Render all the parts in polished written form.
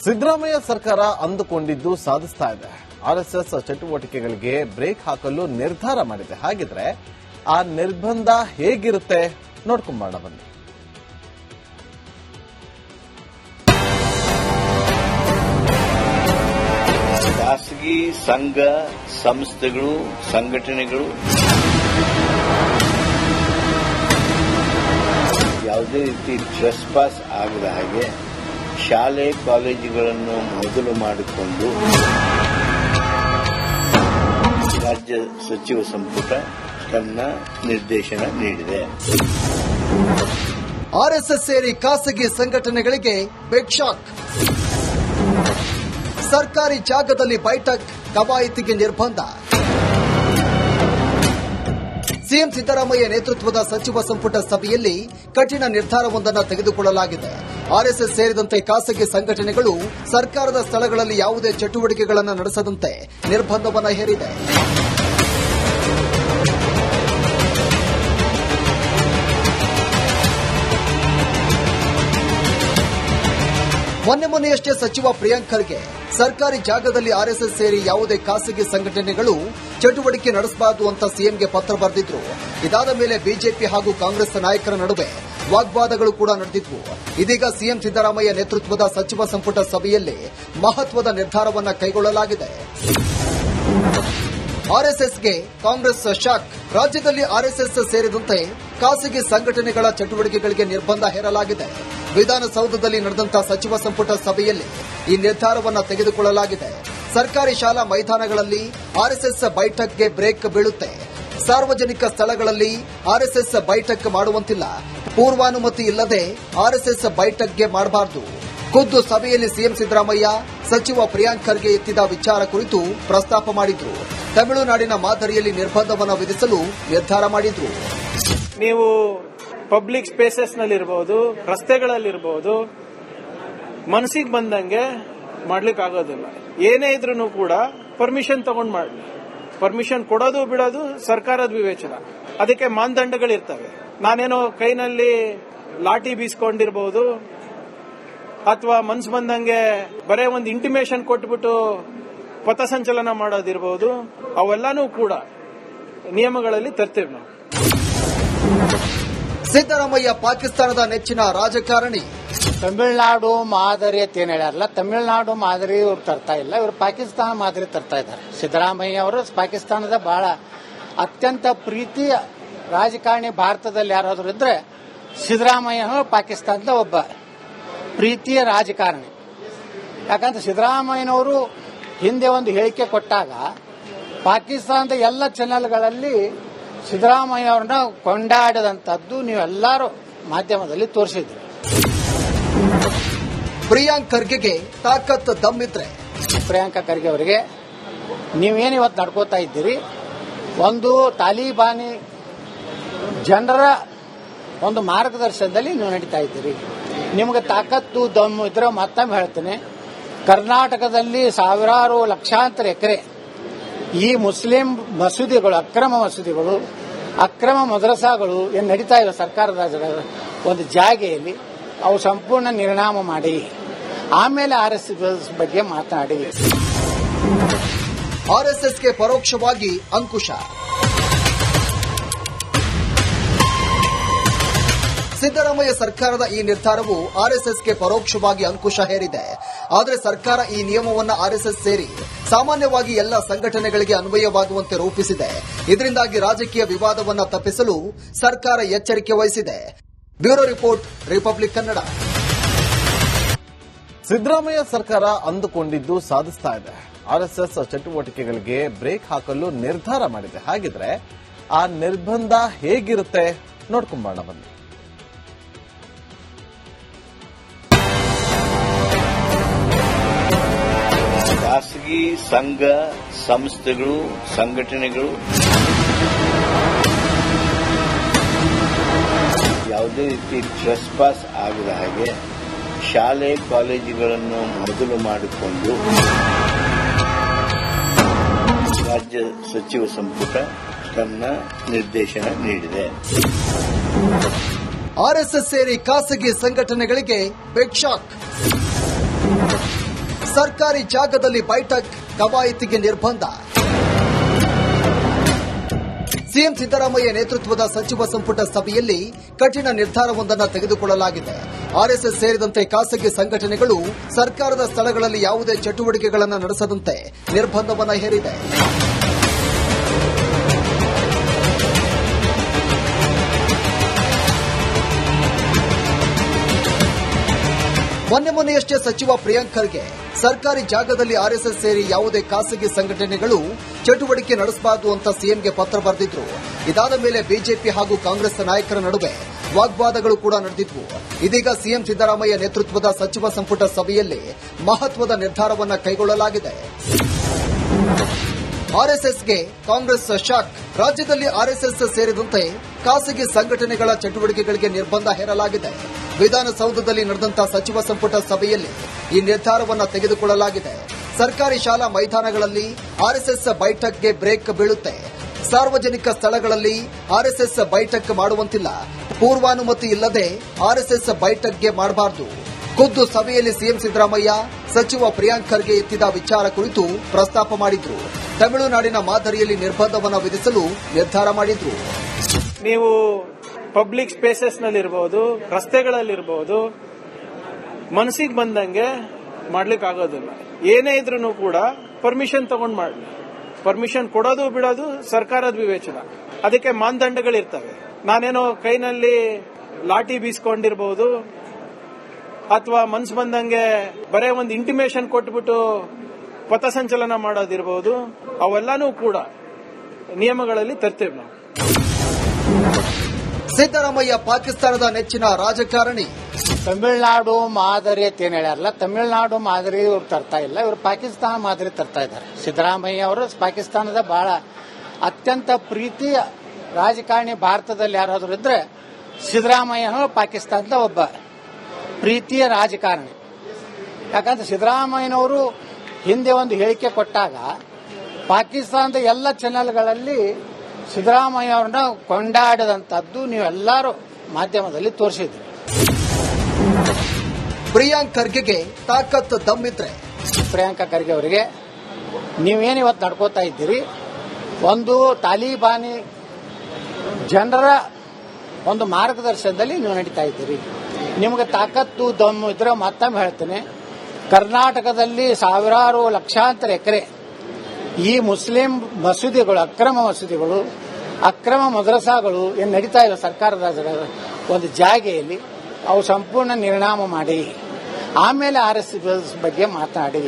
ಸಿದ್ದರಾಮಯ್ಯ ಸರ್ಕಾರ ಅಂದುಕೊಂಡಿದ್ದು ಸಾಧಿಸ್ತಾ ಇದೆ. ಆರ್ಎಸ್ಎಸ್ ಚಟುವಟಿಕೆಗಳಿಗೆ ಬ್ರೇಕ್ ಹಾಕಲು ನಿರ್ಧಾರ ಮಾಡಿದೆ. ಹಾಗಿದ್ರೆ ಆ ನಿರ್ಬಂಧ ಹೇಗಿರುತ್ತೆ ನೋಡ್ಕೊಂಬಾಣ ಬನ್ನಿ. ಖಾಸಗಿ ಸಂಘ ಸಂಸ್ಥೆಗಳು ಸಂಘಟನೆಗಳು ಯಾವುದೇ ರೀತಿ ಟ್ರೆಸ್ಪಾಸ್ ಆಗದ ಹಾಗೆ ಶಾಲೆ ಕಾಲೇಜುಗಳನ್ನು ಮೊದಲು ಮಾಡಿಕೊಂಡು ರಾಜ್ಯ ಸಚಿವ ಸಂಪುಟ ತನ್ನ ನಿರ್ದೇಶನ ನೀಡಿದೆ. ಆರ್ಎಸ್ಎಸ್ ಸೇರಿ ಖಾಸಗಿ ಸಂಘಟನೆಗಳಿಗೆ ಬಿಗ್ ಶಾಕ್. ಸರ್ಕಾರಿ ಜಾಗದಲ್ಲಿ ಬೈಠಕ್, ಕವಾಯತಿಗೆ ನಿರ್ಬಂಧ. ಸಿಎಂ ಸಿದ್ದರಾಮಯ್ಯ ನೇತೃತ್ವದ ಸಚಿವ ಸಂಪುಟ ಸಭೆಯಲ್ಲಿ ಕಠಿಣ ನಿರ್ಧಾರವೊಂದನ್ನು ತೆಗೆದುಕೊಳ್ಳಲಾಗಿದೆ. ಆರ್ಎಸ್ಎಸ್ ಸೇರಿದಂತೆ ಖಾಸಗಿ ಸಂಘಟನೆಗಳು ಸರ್ಕಾರದ ಸ್ಥಳಗಳಲ್ಲಿ ಯಾವುದೇ ಚಟುವಟಿಕೆಗಳನ್ನು ನಡೆಸದಂತೆ ನಿರ್ಬಂಧವನ್ನು ಹೇರಿದೆ. ಮೊನ್ನೆಯಷ್ಟೇ ಸಚಿವ ಪ್ರಿಯಾಂಕ್ ಖರ್ಗೆ ಸರ್ಕಾರಿ ಜಾಗದಲ್ಲಿ ಆರ್ಎಸ್ಎಸ್ ಸೇರಿ ಯಾವುದೇ ಖಾಸಗಿ ಸಂಘಟನೆಗಳು ಚಟುವಟಿಕೆ ನಡೆಸಬಾರದು ಅಂತ ಸಿಎಂಗೆ ಪತ್ರ ಬರೆದಿದ್ರು. ಇದಾದ ಮೇಲೆ ಬಿಜೆಪಿ ಹಾಗೂ ಕಾಂಗ್ರೆಸ್ ನಾಯಕರ ನಡುವೆ ವಾಗ್ವಾದಗಳು ಕೂಡ ನಡೆದಿದ್ವು. ಇದೀಗ ಸಿಎಂ ಸಿದ್ದರಾಮಯ್ಯ ನೇತೃತ್ವದ ಸಚಿವ ಸಂಪುಟ ಸಭೆಯಲ್ಲಿ ಮಹತ್ವದ ನಿರ್ಧಾರವನ್ನು ಕೈಗೊಳ್ಳಲಾಗಿದೆ. ಆರ್ಎಸ್ಎಸ್ಗೆ ಕಾಂಗ್ರೆಸ್ ಶಾಕ್. ರಾಜ್ಯದಲ್ಲಿ ಆರ್ಎಸ್ಎಸ್ ಸೇರಿದಂತೆ ಖಾಸಗಿ ಸಂಘಟನೆಗಳ ಚಟುವಟಿಕೆಗಳಿಗೆ ನಿರ್ಬಂಧ ಹೇರಲಾಗಿದೆ. ವಿಧಾನಸೌಧದಲ್ಲಿ ನಡೆದಂತಹ ಸಚಿವ ಸಂಪುಟ ಸಭೆಯಲ್ಲಿ ಈ ನಿರ್ಧಾರವನ್ನು ತೆಗೆದುಕೊಳ್ಳಲಾಗಿದೆ. ಸರ್ಕಾರಿ ಶಾಲಾ ಮೈದಾನಗಳಲ್ಲಿ ಆರ್ಎಸ್ಎಸ್ ಬೈಠಕ್ಗೆ ಬ್ರೇಕ್ ಬೀಳುತ್ತೆ. ಸಾರ್ವಜನಿಕ ಸ್ಥಳಗಳಲ್ಲಿ ಆರ್ಎಸ್ಎಸ್ ಬೈಠಕ್ ಮಾಡುವಂತಿಲ್ಲ. ಪೂರ್ವಾನುಮತಿ ಇಲ್ಲದೆ ಆರ್ಎಸ್ಎಸ್ ಬೈಠಕ್ಗೆ ಮಾಡಬಾರದು. ಖುದ್ದು ಸಭೆಯಲ್ಲಿ ಸಿಎಂ ಸಿದ್ದರಾಮಯ್ಯ ಸಚಿವ ಪ್ರಿಯಾಂಕ್ ಖರ್ಗೆ ಎತ್ತಿದ ವಿಚಾರ ಕುರಿತು ಪ್ರಸ್ತಾಪ ಮಾಡಿದ್ರು. ತಮಿಳುನಾಡಿನ ಮಾದರಿಯಲ್ಲಿ ನಿರ್ಬಂಧವನ್ನು ವಿಧಿಸಲು ನಿರ್ಧಾರ ಮಾಡಿದ್ರು. ನೀವು ಪಬ್ಲಿಕ್ ಸ್ಪೇಸಸ್ ನಲ್ಲಿರಬಹುದು, ರಸ್ತೆಗಳಲ್ಲಿರಬಹುದು, ಮನಸ್ಸಿಗೆ ಬಂದಂಗೆ ಮಾಡ್ಲಿಕ್ಕೆ ಆಗೋದಿಲ್ಲ. ಏನೇ ಇದ್ರೂ ಕೂಡ ಪರ್ಮಿಷನ್ ತಗೊಂಡು ಮಾಡಲಿ. ಪರ್ಮಿಷನ್ ಕೊಡೋದು ಬಿಡೋದು ಸರ್ಕಾರದ ವಿವೇಚನ. ಅದಕ್ಕೆ ಮಾನದಂಡಗಳಿರ್ತವೆ. ನಾನೇನೋ ಕೈನಲ್ಲಿ ಲಾಠಿ ಬೀಸ್ಕೊಂಡಿರಬಹುದು ಅಥವಾ ಮನ್ಸು ಬಂದಂಗೆ ಬರೇ ಒಂದು ಇಂಟಿಮೇಷನ್ ಕೊಟ್ಬಿಟ್ಟು ಪಥಸಂಚಲನ ಮಾಡೋದಿರಬಹುದು. ಅವೆಲ್ಲಾನು ಕೂಡ ನಿಯಮಗಳಲ್ಲಿ ತರ್ತೀವಿ ನಾವು. ಸಿದ್ದರಾಮಯ್ಯ ಪಾಕಿಸ್ತಾನದ ನೆಚ್ಚಿನ ರಾಜಕಾರಣಿ. ತಮಿಳುನಾಡು ಮಾದರಿ ಅಂತ ಏನ್ ಹೇಳ್ಯಾರಲ್ಲ, ತಮಿಳುನಾಡು ಮಾದರಿ ಇವ್ರು ತರ್ತಾ ಇಲ್ಲ, ಇವರು ಪಾಕಿಸ್ತಾನ ಮಾದರಿ ತರ್ತಾ ಇದ್ದಾರೆ. ಸಿದ್ದರಾಮಯ್ಯ ಅವರು ಪಾಕಿಸ್ತಾನದ ಬಹಳ ಅತ್ಯಂತ ಪ್ರೀತಿಯ ರಾಜಕಾರಣಿ ಭಾರತದಲ್ಲಿ ಯಾರಾದರೂ ಇದ್ರೆ ಸಿದ್ದರಾಮಯ್ಯ ಅವರು ಪಾಕಿಸ್ತಾನದ ಒಬ್ಬ ಪ್ರೀತಿಯ ರಾಜಕಾರಣಿ. ಯಾಕಂದ್ರೆ ಸಿದ್ದರಾಮಯ್ಯನವರು ಹಿಂದೆ ಒಂದು ಹೇಳಿಕೆ ಕೊಟ್ಟಾಗ ಪಾಕಿಸ್ತಾನದ ಎಲ್ಲ ಚಾನೆಲ್ಗಳಲ್ಲಿ ಸಿದ್ದರಾಮಯ್ಯ ಅವ್ರನ್ನ ಕೊಂಡಾಡದಂತದ್ದು ನೀವೆಲ್ಲರೂ ಮಾಧ್ಯಮದಲ್ಲಿ ತೋರಿಸಿದ್ರಿ. ಪ್ರಿಯಾಂಕ್ ಖರ್ಗೆಗೆ ತಾಕತ್ ದಮ್ಮಿದ್ರೆ ಪ್ರಿಯಾಂಕ ಖರ್ಗೆ ಅವರಿಗೆ ನೀವೇನು ಇವತ್ತು ನಡ್ಕೋತಾ ಇದ್ದೀರಿ, ಒಂದು ತಾಲಿಬಾನಿ ಜನರ ಒಂದು ಮಾರ್ಗದರ್ಶನದಲ್ಲಿ ನೀವು ನಡೀತಾ ಇದ್ದೀರಿ. ನಿಮಗೆ ತಾಕತ್ತು ದಮ್ಮು ಇದ್ರೆ ಮತ್ತೊಮ್ಮೆ ಹೇಳ್ತೇನೆ, ಕರ್ನಾಟಕದಲ್ಲಿ ಸಾವಿರಾರು ಲಕ್ಷಾಂತರ ಎಕರೆ ಈ ಮುಸ್ಲಿಂ ಮಸೂದಿಗಳು, ಅಕ್ರಮ ಮಸೂದಿಗಳು, ಅಕ್ರಮ ಮದ್ರಸಾಗಳು ಏನು ನಡೀತಾ ಇವೆ ಸರ್ಕಾರದ ಒಂದು ಜಾಗೆಯಲ್ಲಿ, ಅವು ಸಂಪೂರ್ಣ ನಿರ್ನಾಮ ಮಾಡಿ ಆಮೇಲೆ ಆರ್ಎಸ್ಎಸ್ ಬಗ್ಗೆ ಮಾತನಾಡಿ. ಆರ್ಎಸ್ಎಸ್ಗೆ ಪರೋಕ್ಷವಾಗಿ ಅಂಕುಶ. ಸಿದ್ದರಾಮಯ್ಯ ಸರ್ಕಾರದ ಈ ನಿರ್ಧಾರವು ಆರ್ಎಸ್ಎಸ್ಗೆ ಪರೋಕ್ಷವಾಗಿ ಅಂಕುಶ ಹೇರಿದೆ. ಆದರೆ ಸರ್ಕಾರ ಈ ನಿಯಮವನ್ನು ಆರ್ಎಸ್ಎಸ್ ಸೇರಿ ಸಾಮಾನ್ಯವಾಗಿ ಎಲ್ಲ ಸಂಘಟನೆಗಳಿಗೆ ಅನ್ವಯವಾಗುವಂತೆ ರೂಪಿಸಿದೆ. ಇದರಿಂದಾಗಿ ರಾಜಕೀಯ ವಿವಾದವನ್ನು ತಪ್ಪಿಸಲು ಸರ್ಕಾರ ಎಚ್ಚರಿಕೆ ವಹಿಸಿದೆ. Bureau report, republic Kannada. Siddaramaiah ಸರ್ಕಾರ ಅಂದುಕೊಂಡಿದ್ದು ಸಾಧಿಸ್ತಾ ಇದೆ. ಆರ್ಎಸ್ಎಸ್ ಚಟುವಟಿಕೆಗಳಿಗೆ ಬ್ರೇಕ್ ಹಾಕಲು ನಿರ್ಧಾರ ಮಾಡಿದೆ. ಹಾಗಿದ್ರೆ ಆ ನಿರ್ಬಂಧ ಹೇಗಿರುತ್ತೆ ನೋಡ್ಕೊಂಬಾಣ ಬನ್ನಿ. ಖಾಸಗಿ ಸಂಘ ಸಂಸ್ಥೆಗಳು ಸಂಘಟನೆಗಳು ಯಾವುದೇ ರೀತಿ ಟ್ರೆಸ್ಪಾಸ್ ಆಗದ ಹಾಗೆ ಶಾಲೆ ಕಾಲೇಜುಗಳನ್ನು ಮೊದಲು ಮಾಡಿಕೊಂಡು ರಾಜ್ಯ ಸಚಿವ ಸಂಪುಟ ತನ್ನ ನಿರ್ದೇಶನ ನೀಡಿದೆ. ಆರ್ಎಸ್ಎಸ್ ಸೇರಿ ಖಾಸಗಿ ಸಂಘಟನೆಗಳಿಗೆ ಬಿಗ್ ಶಾಕ್. ಸರ್ಕಾರಿ ಜಾಗದಲ್ಲಿ ಬೈಠಕ್, ಕವಾಯತಿಗೆ ನಿರ್ಬಂಧ. ಸಿಎಂ ಸಿದ್ದರಾಮಯ್ಯ ನೇತೃತ್ವದ ಸಚಿವ ಸಂಪುಟ ಸಭೆಯಲ್ಲಿ ಕಠಿಣ ನಿರ್ಧಾರವೊಂದನ್ನು ತೆಗೆದುಕೊಳ್ಳಲಾಗಿದೆ. ಆರ್ಎಸ್ಎಸ್ ಸೇರಿದಂತೆ ಖಾಸಗಿ ಸಂಘಟನೆಗಳು ಸರ್ಕಾರದ ಸ್ಥಳಗಳಲ್ಲಿ ಯಾವುದೇ ಚಟುವಟಿಕೆಗಳನ್ನು ನಡೆಸದಂತೆ ನಿರ್ಬಂಧವನ್ನು ಹೇರಿದೆ. ಮೊನ್ನೆಯಷ್ಟೇ ಸಚಿವ ಪ್ರಿಯಾಂಕ್ ಖರ್ಗೆ ಸರ್ಕಾರಿ ಜಾಗದಲ್ಲಿ ಆರ್ಎಸ್ಎಸ್ ಸೇರಿ ಯಾವುದೇ ಖಾಸಗಿ ಸಂಘಟನೆಗಳು ಚಟುವಟಿಕೆ ನಡೆಸಬಾರದು ಅಂತ ಸಿಎಂಗೆ ಪತ್ರ ಬರೆದಿದ್ರು. ಇದಾದ ಮೇಲೆ ಬಿಜೆಪಿ ಹಾಗೂ ಕಾಂಗ್ರೆಸ್ ನಾಯಕರ ನಡುವೆ ವಾಗ್ವಾದಗಳು ಕೂಡ ನಡೆದಿದ್ವು. ಇದೀಗ ಸಿಎಂ ಸಿದ್ದರಾಮಯ್ಯ ನೇತೃತ್ವದ ಸಚಿವ ಸಂಪುಟ ಸಭೆಯಲ್ಲಿ ಮಹತ್ವದ ನಿರ್ಧಾರವನ್ನು ಕೈಗೊಳ್ಳಲಾಗಿದೆ. ಆರ್ಎಸ್ಎಸ್ಗೆ ಕಾಂಗ್ರೆಸ್ ಶಾಕ್. ರಾಜ್ಯದಲ್ಲಿ ಆರ್ಎಸ್ಎಸ್ ಸೇರಿದಂತೆ ಖಾಸಗಿ ಸಂಘಟನೆಗಳ ಚಟುವಟಿಕೆಗಳಿಗೆ ನಿರ್ಬಂಧ ಹೇರಲಾಗಿದೆ. ವಿಧಾನಸೌಧದಲ್ಲಿ ನಡೆದಂತಹ ಸಚಿವ ಸಂಪುಟ ಸಭೆಯಲ್ಲಿ ಈ ನಿರ್ಧಾರವನ್ನು ತೆಗೆದುಕೊಳ್ಳಲಾಗಿದೆ. ಸರ್ಕಾರಿ ಶಾಲಾ ಮೈದಾನಗಳಲ್ಲಿ ಆರ್ಎಸ್ಎಸ್ ಬೈಠಕ್ಗೆ ಬ್ರೇಕ್ ಬೀಳುತ್ತೆ. ಸಾರ್ವಜನಿಕ ಸ್ಥಳಗಳಲ್ಲಿ ಆರ್ಎಸ್ಎಸ್ ಬೈಠಕ್ ಮಾಡುವಂತಿಲ್ಲ. ಪೂರ್ವಾನುಮತಿ ಇಲ್ಲದೆ ಆರ್ಎಸ್ಎಸ್ ಬೈಠಕ್ಗೆ ಮಾಡಬಾರದು. ಖುದ್ದು ಸಭೆಯಲ್ಲಿ ಸಿಎಂ ಸಿದ್ದರಾಮಯ್ಯ ಸಚಿವ ಪ್ರಿಯಾಂಕ್ ಖರ್ಗೆ ಎತ್ತಿದ ವಿಚಾರ ಕುರಿತು ಪ್ರಸ್ತಾಪ ಮಾಡಿದ್ರು. ತಮಿಳುನಾಡಿನ ಮಾದರಿಯಲ್ಲಿ ನಿರ್ಬಂಧವನ್ನು ವಿಧಿಸಲು ನಿರ್ಧಾರ ಮಾಡಿದ್ರು. ನೀವು ಪಬ್ಲಿಕ್ ಸ್ಪೇಸಸ್ ನಲ್ಲಿರಬಹುದು, ರಸ್ತೆಗಳಲ್ಲಿರಬಹುದು, ಮನಸ್ಸಿಗೆ ಬಂದಂಗೆ ಮಾಡ್ಲಿಕ್ಕೆ ಆಗೋದಿಲ್ಲ. ಏನೇ ಇದ್ರೂ ಕೂಡ ಪರ್ಮಿಷನ್ ತಗೊಂಡು ಮಾಡಿ. ಪರ್ಮಿಷನ್ ಕೊಡೋದು ಬಿಡೋದು ಸರ್ಕಾರದ ವಿವೇಚನ. ಅದಕ್ಕೆ ಮಾನದಂಡಗಳಿರ್ತವೆ. ನಾನೇನೋ ಕೈನಲ್ಲಿ ಲಾಠಿ ಬೀಸ್ಕೊಂಡಿರಬಹುದು ಅಥವಾ ಮನ್ಸು ಬಂದಂಗೆ ಬರೇ ಒಂದು ಇಂಟಿಮೇಷನ್ ಕೊಟ್ಬಿಟ್ಟು ಪಥಸಂಚಲನ ಮಾಡೋದಿರಬಹುದು. ಅವೆಲ್ಲಾನು ಕೂಡ ನಿಯಮಗಳಲ್ಲಿ ತರ್ತೇವೆ ನಾವು. ಸಿದ್ದರಾಮಯ್ಯ ಪಾಕಿಸ್ತಾನದ ನೆಚ್ಚಿನ ರಾಜಕಾರಣಿ. ತಮಿಳುನಾಡು ಮಾದರಿ ಅಂತ ಏನ್ ಹೇಳ್ಯಾರಲ್ಲ, ತಮಿಳುನಾಡು ಮಾದರಿ ಇವ್ರು ತರ್ತಾ ಇಲ್ಲ, ಇವರು ಪಾಕಿಸ್ತಾನ ಮಾದರಿ ತರ್ತಾ ಇದ್ದಾರೆ. ಸಿದ್ದರಾಮಯ್ಯ ಅವರು ಪಾಕಿಸ್ತಾನದ ಬಹಳ ಅತ್ಯಂತ ಪ್ರೀತಿಯ ರಾಜಕಾರಣಿ ಭಾರತದಲ್ಲಿ ಯಾರಾದರೂ ಇದ್ರೆ ಸಿದ್ದರಾಮಯ್ಯನವರು ಪಾಕಿಸ್ತಾನದ ಒಬ್ಬ ಪ್ರೀತಿಯ ರಾಜಕಾರಣಿ. ಯಾಕಂದ್ರೆ ಸಿದ್ದರಾಮಯ್ಯನವರು ಹಿಂದೆ ಒಂದು ಹೇಳಿಕೆ ಕೊಟ್ಟಾಗ ಪಾಕಿಸ್ತಾನದ ಎಲ್ಲ ಚಾನೆಲ್ಗಳಲ್ಲಿ ಸಿದ್ದರಾಮಯ್ಯ ಅವರನ್ನ ಕೊಂಡಾಡದಂತದ್ದು ನೀವೆಲ್ಲರೂ ಮಾಧ್ಯಮದಲ್ಲಿ ತೋರಿಸಿದ್ರಿ. ಪ್ರಿಯಾಂಕ್ ಖರ್ಗೆಗೆ ತಾಕತ್ ದಮ್ಮಿದ್ರೆ ಪ್ರಿಯಾಂಕ ಖರ್ಗೆ ಅವರಿಗೆ ನೀವೇನು ಇವತ್ತು ನಡ್ಕೋತಾ ಇದ್ದೀರಿ, ಒಂದು ತಾಲಿಬಾನಿ ಜನರ ಒಂದು ಮಾರ್ಗದರ್ಶನದಲ್ಲಿ ನೀವು ನಡೀತಾ ಇದ್ದೀರಿ. ನಿಮಗೆ ತಾಕತ್ತು ದಮ್ಮು ಇದ್ರೆ ಮತ್ತೊಮ್ಮೆ ಹೇಳ್ತೇನೆ, ಕರ್ನಾಟಕದಲ್ಲಿ ಸಾವಿರಾರು ಲಕ್ಷಾಂತರ ಎಕರೆ ಈ ಮುಸ್ಲಿಂ ಮಸೂದಿಗಳು, ಅಕ್ರಮ ಮಸೂದಿಗಳು, ಅಕ್ರಮ ಮದ್ರಸಾಗಳು ಏನು ನಡೀತಾ ಇವೆ ಸರ್ಕಾರದ ಒಂದು ಜಾಗೆಯಲ್ಲಿ, ಅವು ಸಂಪೂರ್ಣ ನಿರ್ನಾಮ ಮಾಡಿ ಆಮೇಲೆ ಆರ್ಎಸ್ಎಸ್ ಬಗ್ಗೆ ಮಾತನಾಡಿ.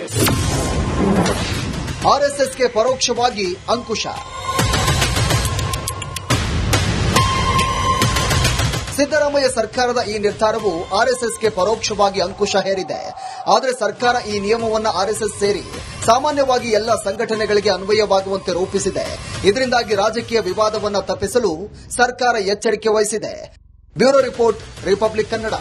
ಆರ್ಎಸ್ಎಸ್ಗೆ ಪರೋಕ್ಷವಾಗಿ ಅಂಕುಶ. ಸಿದ್ದರಾಮಯ್ಯ ಸರ್ಕಾರದ ಈ ನಿರ್ಧಾರವು ಆರ್ಎಸ್ಎಸ್ಗೆ ಪರೋಕ್ಷವಾಗಿ ಅಂಕುಶ ಹೇರಿದೆ. ಆದರೆ ಸರ್ಕಾರ ಈ ನಿಯಮವನ್ನು ಆರ್ಎಸ್ಎಸ್ ಸೇರಿ ಸಾಮಾನ್ಯವಾಗಿ ಎಲ್ಲ ಸಂಘಟನೆಗಳಿಗೆ ಅನ್ವಯವಾಗುವಂತೆ ರೂಪಿಸಿದೆ. ಇದರಿಂದಾಗಿ ರಾಜಕೀಯ ವಿವಾದವನ್ನು ತಪ್ಪಿಸಲು ಸರ್ಕಾರ ಎಚ್ಚರಿಕೆ ವಹಿಸಿದೆ. Bureau report, republic Kannada.